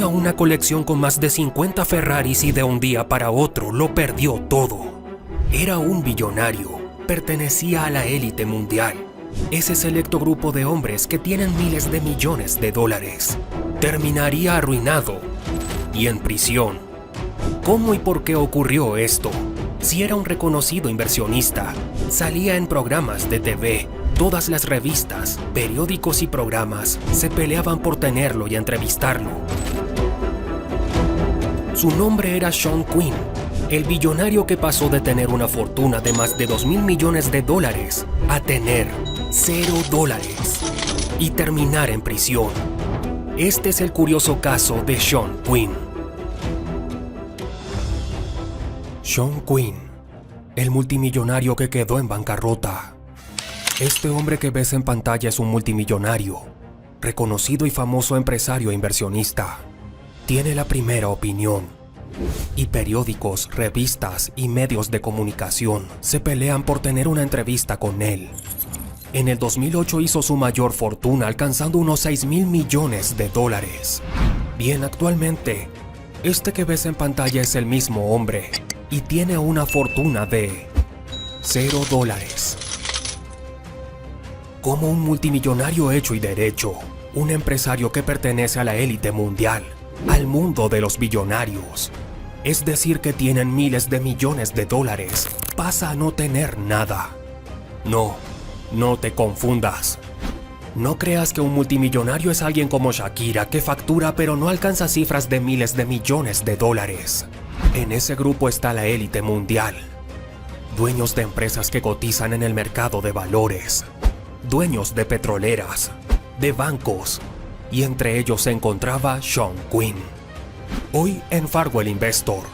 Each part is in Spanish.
Tenía una colección con más de 50 Ferraris y de un día para otro lo perdió todo. Era un billonario, pertenecía a la élite mundial, ese selecto grupo de hombres que tienen miles de millones de dólares. Terminaría arruinado y en prisión. ¿Cómo y por qué ocurrió esto? Si era un reconocido inversionista, salía en programas de TV, todas las revistas, periódicos y programas se peleaban por tenerlo y entrevistarlo. Su nombre era Sean Quinn, el billonario que pasó de tener una fortuna de más de 2.000 millones de dólares a tener $0 y terminar en prisión. Este es el curioso caso de Sean Quinn. Sean Quinn, el multimillonario que quedó en bancarrota. Este hombre que ves en pantalla es un multimillonario, reconocido y famoso empresario e inversionista. Tiene la primera opinión. Y periódicos, revistas y medios de comunicación se pelean por tener una entrevista con él. En el 2008 hizo su mayor fortuna alcanzando unos 6.000 millones de dólares. Bien, actualmente, este que ves en pantalla es el mismo hombre y tiene una fortuna de $0. Como un multimillonario hecho y derecho, un empresario que pertenece a la élite mundial, al mundo de los billonarios, es decir que tienen miles de millones de dólares, pasa a no tener nada. No te confundas. No creas que un multimillonario es alguien como Shakira que factura pero no alcanza cifras de miles de millones de dólares. En ese grupo está la élite mundial, dueños de empresas que cotizan en el mercado de valores, dueños de petroleras, de bancos, y entre ellos se encontraba Sean Quinn. Hoy en Farwell Investor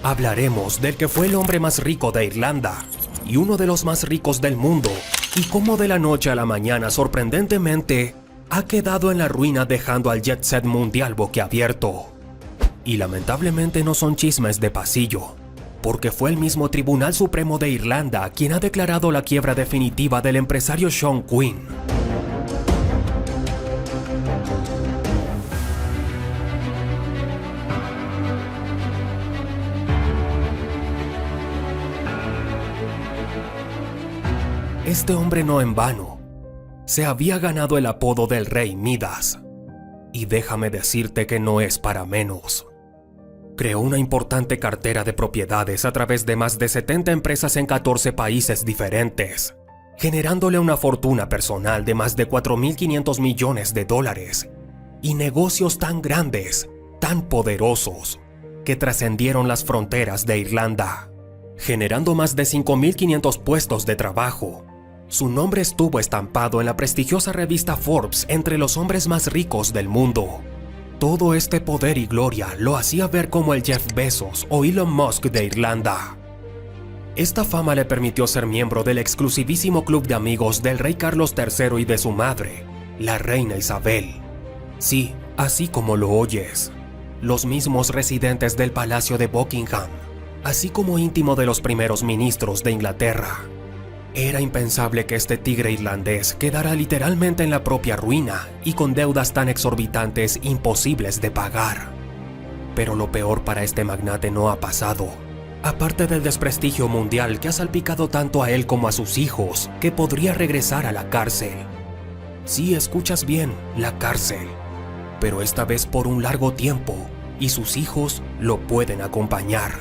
hablaremos del que fue el hombre más rico de Irlanda y uno de los más ricos del mundo, y cómo de la noche a la mañana sorprendentemente ha quedado en la ruina dejando al jet set mundial boquiabierto. Y lamentablemente no son chismes de pasillo, porque fue el mismo Tribunal Supremo de Irlanda quien ha declarado la quiebra definitiva del empresario Sean Quinn. Este hombre no en vano se había ganado el apodo del Rey Midas, y déjame decirte que no es para menos. Creó una importante cartera de propiedades a través de más de 70 empresas en 14 países diferentes, generándole una fortuna personal de más de 4.500 millones de dólares y negocios tan grandes, tan poderosos, que trascendieron las fronteras de Irlanda, generando más de 5.500 puestos de trabajo. Su nombre estuvo estampado en la prestigiosa revista Forbes entre los hombres más ricos del mundo. Todo este poder y gloria lo hacía ver como el Jeff Bezos o Elon Musk de Irlanda. Esta fama le permitió ser miembro del exclusivísimo club de amigos del rey Carlos III y de su madre, la reina Isabel. Sí, así como lo oyes, los mismos residentes del Palacio de Buckingham, así como íntimo de los primeros ministros de Inglaterra. Era impensable que este tigre irlandés quedara literalmente en la propia ruina y con deudas tan exorbitantes imposibles de pagar. Pero lo peor para este magnate no ha pasado. Aparte del desprestigio mundial que ha salpicado tanto a él como a sus hijos, que podría regresar a la cárcel. Sí, escuchas bien, la cárcel. Pero esta vez por un largo tiempo, y sus hijos lo pueden acompañar.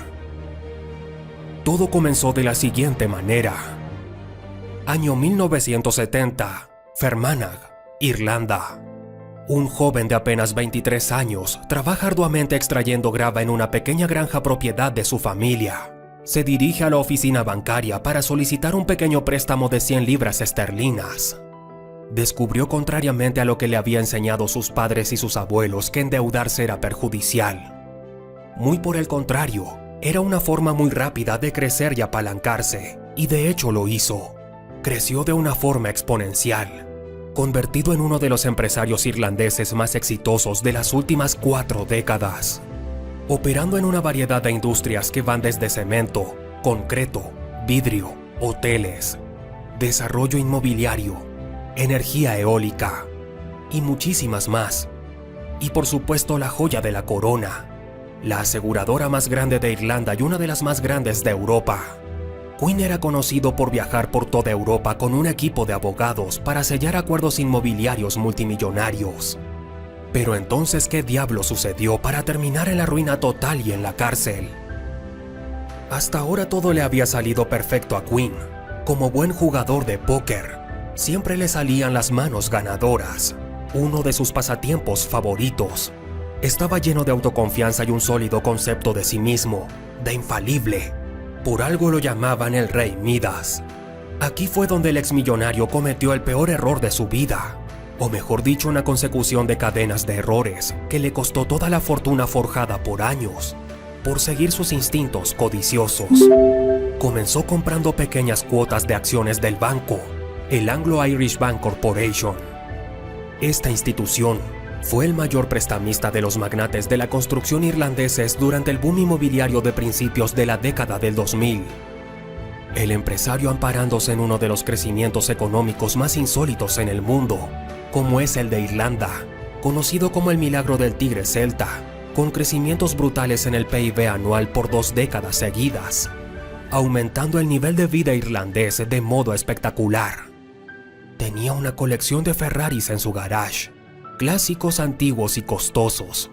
Todo comenzó de la siguiente manera. Año 1970, Fermanagh, Irlanda. Un joven de apenas 23 años trabaja arduamente extrayendo grava en una pequeña granja propiedad de su familia. Se dirige a la oficina bancaria para solicitar un pequeño préstamo de 100 libras esterlinas. Descubrió, contrariamente a lo que le había enseñado sus padres y sus abuelos, que endeudarse era perjudicial. Muy por el contrario, era una forma muy rápida de crecer y apalancarse, y de hecho lo hizo. Creció de una forma exponencial, convertido en uno de los empresarios irlandeses más exitosos de las últimas 4 décadas, operando en una variedad de industrias que van desde cemento, concreto, vidrio, hoteles, desarrollo inmobiliario, energía eólica y muchísimas más. Y por supuesto la joya de la corona, la aseguradora más grande de Irlanda y una de las más grandes de Europa. Quinn era conocido por viajar por toda Europa con un equipo de abogados para sellar acuerdos inmobiliarios multimillonarios. Pero entonces, ¿qué diablo sucedió para terminar en la ruina total y en la cárcel? Hasta ahora todo le había salido perfecto a Quinn. Como buen jugador de póker, siempre le salían las manos ganadoras, uno de sus pasatiempos favoritos. Estaba lleno de autoconfianza y un sólido concepto de sí mismo, de infalible. Por algo lo llamaban el Rey Midas. Aquí fue donde el exmillonario cometió el peor error de su vida, o mejor dicho, una consecución de cadenas de errores que le costó toda la fortuna forjada por años, por seguir sus instintos codiciosos. Comenzó comprando pequeñas cuotas de acciones del banco, el Anglo-Irish Bank Corporation. Esta institución fue el mayor prestamista de los magnates de la construcción irlandeses durante el boom inmobiliario de principios de la década del 2000. El empresario, amparándose en uno de los crecimientos económicos más insólitos en el mundo, como es el de Irlanda, conocido como el milagro del tigre celta, con crecimientos brutales en el PIB anual por 2 décadas seguidas, aumentando el nivel de vida irlandés de modo espectacular. Tenía una colección de Ferraris en su garage, clásicos antiguos y costosos,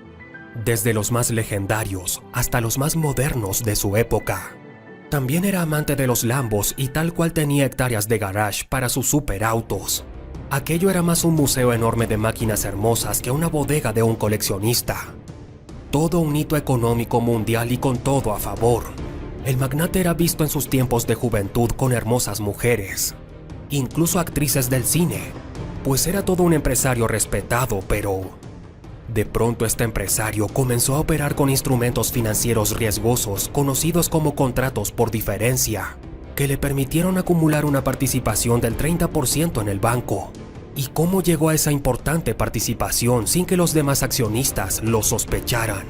desde los más legendarios hasta los más modernos de su época. También era amante de los Lambos y tal cual tenía hectáreas de garage para sus superautos. Aquello era más un museo enorme de máquinas hermosas que una bodega de un coleccionista. Todo un hito económico mundial y con todo a favor. El magnate era visto en sus tiempos de juventud con hermosas mujeres, incluso actrices del cine, pues era todo un empresario respetado, pero de pronto este empresario comenzó a operar con instrumentos financieros riesgosos conocidos como contratos por diferencia, que le permitieron acumular una participación del 30% en el banco. ¿Y cómo llegó a esa importante participación sin que los demás accionistas lo sospecharan?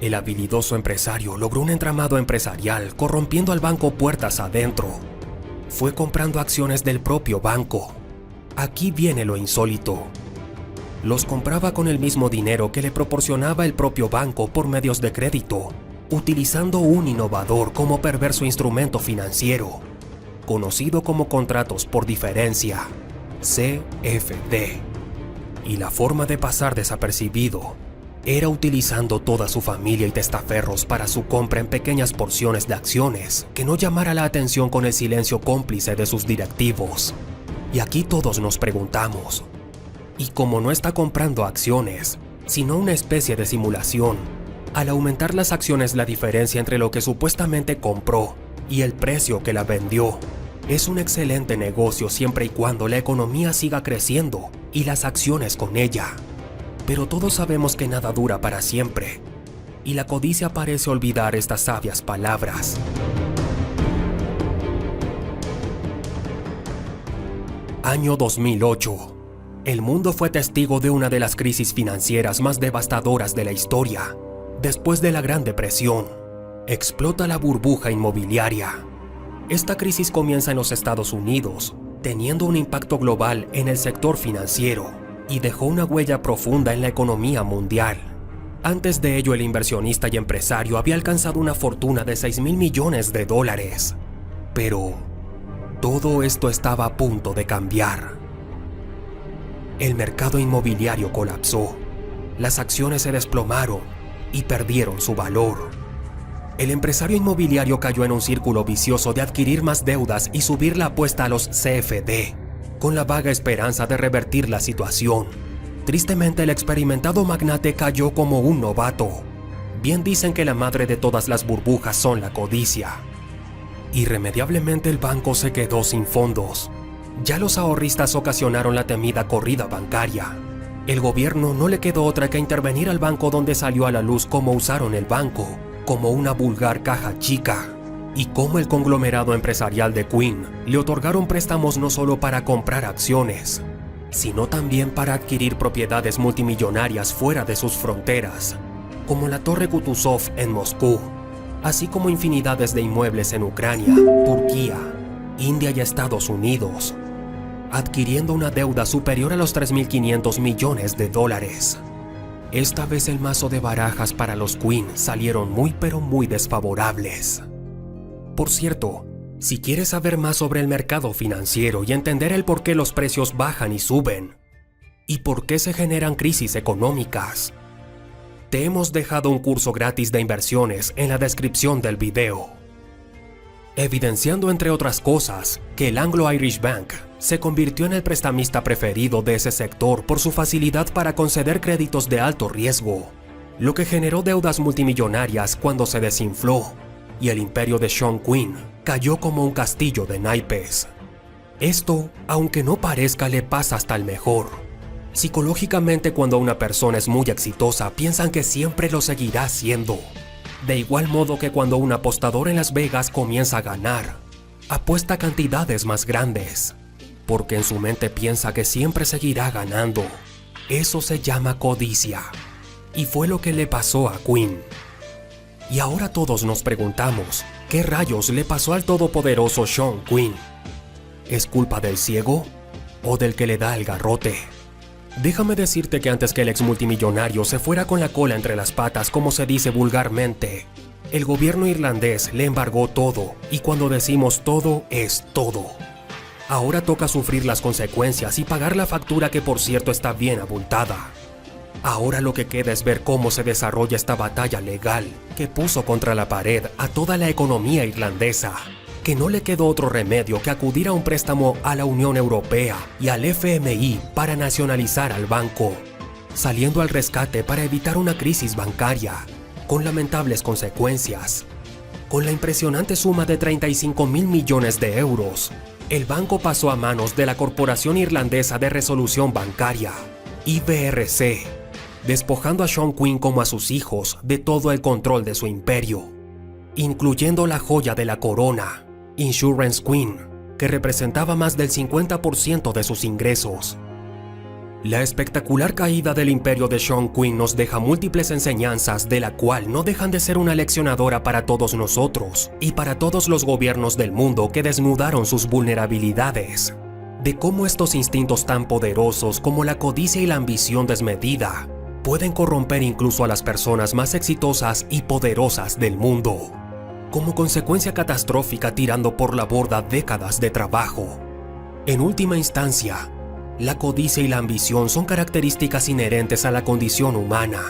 El habilidoso empresario logró un entramado empresarial corrompiendo al banco puertas adentro. Fue comprando acciones del propio banco. Aquí viene lo insólito. Los compraba con el mismo dinero que le proporcionaba el propio banco por medios de crédito, utilizando un innovador como perverso instrumento financiero, conocido como contratos por diferencia, CFD. Y la forma de pasar desapercibido era utilizando toda su familia y testaferros para su compra en pequeñas porciones de acciones que no llamara la atención con el silencio cómplice de sus directivos. Y aquí todos nos preguntamos, ¿y como no está comprando acciones, sino una especie de simulación? Al aumentar las acciones, la diferencia entre lo que supuestamente compró y el precio que la vendió es un excelente negocio siempre y cuando la economía siga creciendo y las acciones con ella. Pero todos sabemos que nada dura para siempre, y la codicia parece olvidar estas sabias palabras. Año 2008. El mundo fue testigo de una de las crisis financieras más devastadoras de la historia. Después de la Gran Depresión, explota la burbuja inmobiliaria. Esta crisis comienza en los Estados Unidos, teniendo un impacto global en el sector financiero, y dejó una huella profunda en la economía mundial. Antes de ello, el inversionista y empresario había alcanzado una fortuna de $6,000 millones. Pero todo esto estaba a punto de cambiar. El mercado inmobiliario colapsó, las acciones se desplomaron y perdieron su valor. El empresario inmobiliario cayó en un círculo vicioso de adquirir más deudas y subir la apuesta a los CFD, con la vaga esperanza de revertir la situación. Tristemente, el experimentado magnate cayó como un novato. Bien dicen que la madre de todas las burbujas son la codicia. Irremediablemente el banco se quedó sin fondos. Ya los ahorristas ocasionaron la temida corrida bancaria. El gobierno no le quedó otra que intervenir al banco, donde salió a la luz cómo usaron el banco como una vulgar caja chica, y cómo el conglomerado empresarial de Quinn le otorgaron préstamos no solo para comprar acciones, sino también para adquirir propiedades multimillonarias fuera de sus fronteras, como la Torre Kutuzov en Moscú, así como infinidades de inmuebles en Ucrania, Turquía, India y Estados Unidos, adquiriendo una deuda superior a los $3,500 millones. Esta vez el mazo de barajas para los Queen salieron muy pero muy desfavorables. Por cierto, si quieres saber más sobre el mercado financiero y entender el por qué los precios bajan y suben, y por qué se generan crisis económicas, te hemos dejado un curso gratis de inversiones en la descripción del video, evidenciando entre otras cosas que el Anglo-Irish Bank se convirtió en el prestamista preferido de ese sector por su facilidad para conceder créditos de alto riesgo, lo que generó deudas multimillonarias cuando se desinfló, y el imperio de Sean Quinn cayó como un castillo de naipes. Esto, aunque no parezca, le pasa hasta el mejor. Psicológicamente, cuando una persona es muy exitosa, piensan que siempre lo seguirá siendo. De igual modo que cuando un apostador en Las Vegas comienza a ganar, apuesta cantidades más grandes, porque en su mente piensa que siempre seguirá ganando. Eso se llama codicia, y fue lo que le pasó a Quinn. Y ahora todos nos preguntamos, ¿qué rayos le pasó al todopoderoso Sean Quinn? ¿Es culpa del ciego o del que le da el garrote? Déjame decirte que antes que el ex multimillonario se fuera con la cola entre las patas, como se dice vulgarmente, el gobierno irlandés le embargó todo, y cuando decimos todo, es todo. Ahora toca sufrir las consecuencias y pagar la factura, que por cierto está bien abultada. Ahora lo que queda es ver cómo se desarrolla esta batalla legal que puso contra la pared a toda la economía irlandesa, que no le quedó otro remedio que acudir a un préstamo a la Unión Europea y al FMI para nacionalizar al banco, saliendo al rescate para evitar una crisis bancaria, con lamentables consecuencias. Con la impresionante suma de 35.000 millones de euros, el banco pasó a manos de la Corporación Irlandesa de Resolución Bancaria, IBRC, despojando a Sean Quinn como a sus hijos de todo el control de su imperio, incluyendo la joya de la corona, Insurance Queen, que representaba más del 50% de sus ingresos. La espectacular caída del imperio de Sean Quinn nos deja múltiples enseñanzas, de la cual no dejan de ser una leccionadora para todos nosotros y para todos los gobiernos del mundo que desnudaron sus vulnerabilidades, de cómo estos instintos tan poderosos como la codicia y la ambición desmedida pueden corromper incluso a las personas más exitosas y poderosas del mundo, como consecuencia catastrófica, tirando por la borda décadas de trabajo. En última instancia, la codicia y la ambición son características inherentes a la condición humana.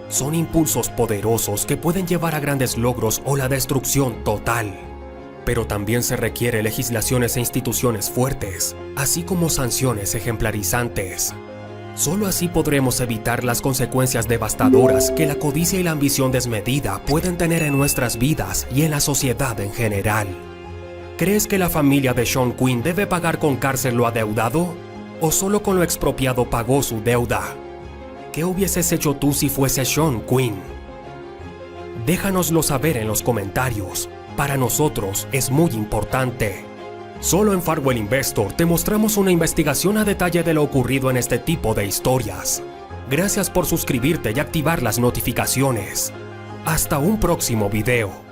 Son impulsos poderosos que pueden llevar a grandes logros o la destrucción total. Pero también se requiere legislaciones e instituciones fuertes, así como sanciones ejemplarizantes. Solo así podremos evitar las consecuencias devastadoras que la codicia y la ambición desmedida pueden tener en nuestras vidas y en la sociedad en general. ¿Crees que la familia de Sean Quinn debe pagar con cárcel lo adeudado? ¿O solo con lo expropiado pagó su deuda? ¿Qué hubieses hecho tú si fuese Sean Quinn? Déjanoslo saber en los comentarios. Para nosotros es muy importante. Solo en Farwell Investor te mostramos una investigación a detalle de lo ocurrido en este tipo de historias. Gracias por suscribirte y activar las notificaciones. Hasta un próximo video.